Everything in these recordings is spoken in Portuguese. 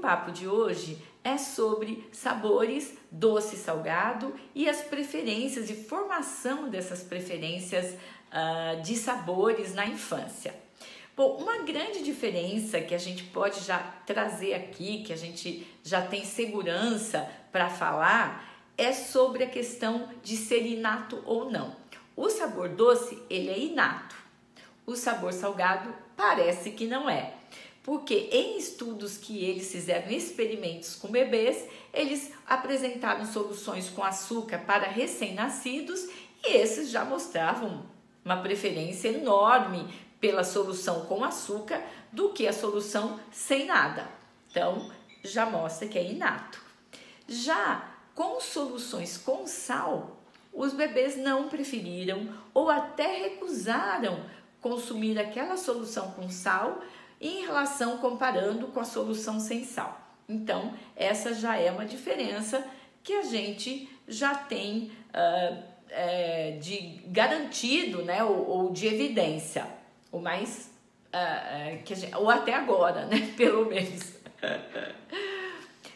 papo de hoje é sobre sabores doce e salgado e as preferências e formação dessas preferências de sabores na infância. Bom, uma grande diferença que a gente pode já trazer aqui, que a gente já tem segurança para falar, é sobre a questão de ser inato ou não. O sabor doce, ele é inato. O sabor salgado parece que não é. Porque em estudos que eles fizeram experimentos com bebês, eles apresentaram soluções com açúcar para recém-nascidos e esses já mostravam uma preferência enorme pela solução com açúcar do que a solução sem nada. Então, já mostra que é inato. Já com soluções com sal, os bebês não preferiram ou até recusaram consumir aquela solução com sal em relação comparando com a solução sem sal. Então, essa já é uma diferença que a gente já tem de garantido, né, ou de evidência, ou mais ou até agora, né, pelo menos.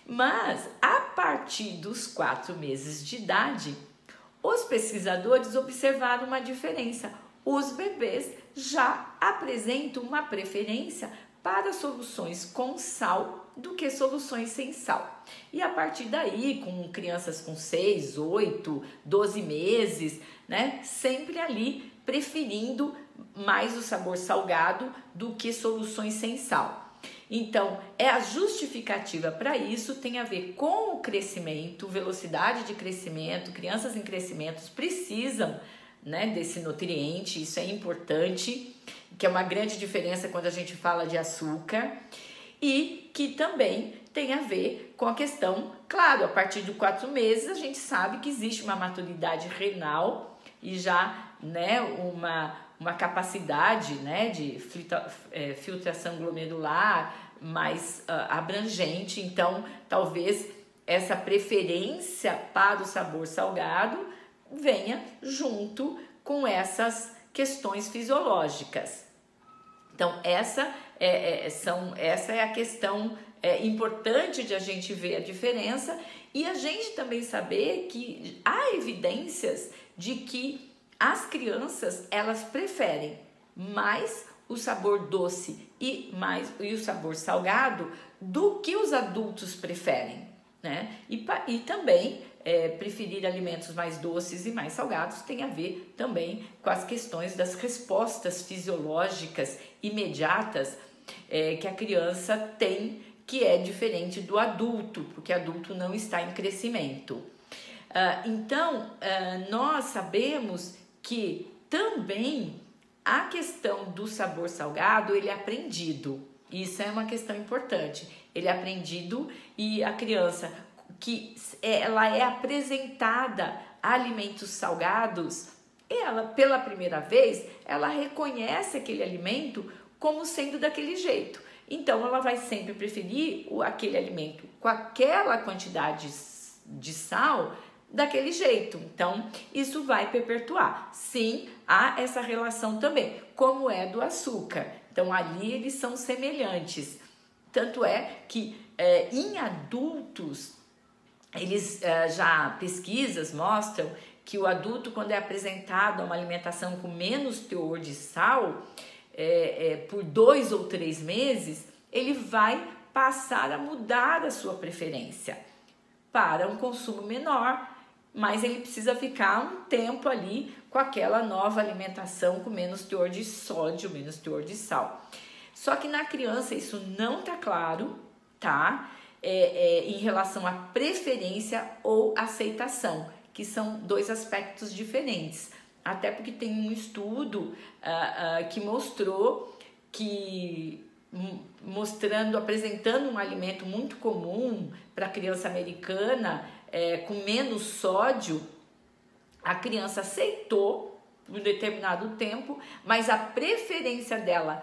Mas a partir dos 4 meses de idade, os pesquisadores observaram uma diferença. Os bebês já apresentam uma preferência para soluções com sal do que soluções sem sal. E a partir daí, com crianças com 6, 8, 12 meses, né, sempre ali preferindo mais o sabor salgado do que soluções sem sal. Então, a justificativa para isso tem a ver com o crescimento, velocidade de crescimento. Crianças em crescimento precisam, né, desse nutriente, isso é importante, que é uma grande diferença quando a gente fala de açúcar, e que também tem a ver com a questão, claro, a partir de 4 meses a gente sabe que existe uma maturidade renal e já, né, uma capacidade, né, de filtração glomerular mais abrangente. Então talvez essa preferência para o sabor salgado venha junto com essas questões fisiológicas. Então essa é a questão importante de a gente ver a diferença e a gente também saber que há evidências de que as crianças, elas preferem mais o sabor doce e o sabor salgado do que os adultos preferem, né? E também preferir alimentos mais doces e mais salgados tem a ver também com as questões das respostas fisiológicas imediatas que a criança tem, que é diferente do adulto, porque o adulto não está em crescimento. Então, nós sabemos que também a questão do sabor salgado, ele é aprendido. Isso é uma questão importante. Ele é aprendido e a criança que ela é apresentada a alimentos salgados, ela, pela primeira vez, ela reconhece aquele alimento como sendo daquele jeito. Então, ela vai sempre preferir aquele alimento com aquela quantidade de sal daquele jeito. Então, isso vai perpetuar. Sim, há essa relação também, como é do açúcar. Então, ali eles são semelhantes. Tanto é que em adultos, pesquisas mostram que o adulto, quando é apresentado a uma alimentação com menos teor de sal, por 2 ou 3 meses, ele vai passar a mudar a sua preferência para um consumo menor, mas ele precisa ficar um tempo ali com aquela nova alimentação com menos teor de sódio, menos teor de sal. Só que na criança isso não tá claro, tá? Em relação à preferência ou aceitação, que são 2 aspectos diferentes. Até porque tem um estudo que mostrou que apresentando um alimento muito comum para a criança americana, com menos sódio, a criança aceitou por um determinado tempo, mas a preferência dela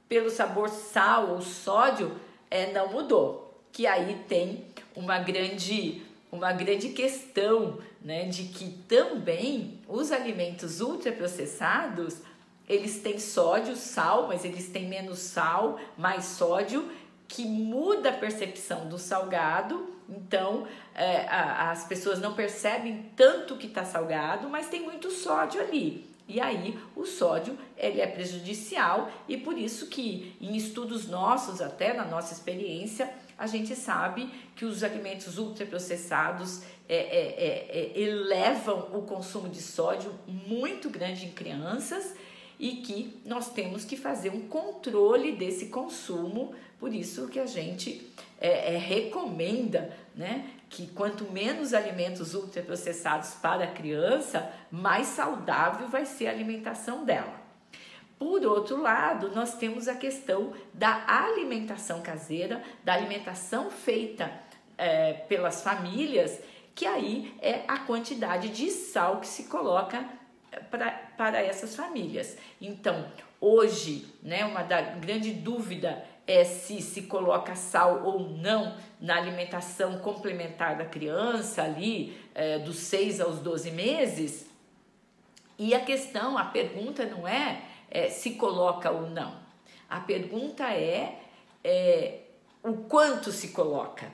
pelo sabor sal ou sódio não mudou. Que aí tem uma grande questão, né, de que também os alimentos ultraprocessados, eles têm sódio, sal, mas eles têm menos sal, mais sódio, que muda a percepção do salgado. Então, as pessoas não percebem tanto que está salgado, mas tem muito sódio ali. E aí, o sódio, ele é prejudicial, e por isso que em estudos nossos, até na nossa experiência, a gente sabe que os alimentos ultraprocessados elevam o consumo de sódio muito grande em crianças, e que nós temos que fazer um controle desse consumo. Por isso que a gente recomenda, né, que quanto menos alimentos ultraprocessados para a criança, mais saudável vai ser a alimentação dela. Por outro lado, nós temos a questão da alimentação caseira, da alimentação feita pelas famílias, que aí é a quantidade de sal que se coloca para essas famílias. Então, hoje, né, uma grande dúvida é se coloca sal ou não na alimentação complementar da criança ali, dos 6 aos 12 meses. E a pergunta não é se coloca ou não. A pergunta é o quanto se coloca.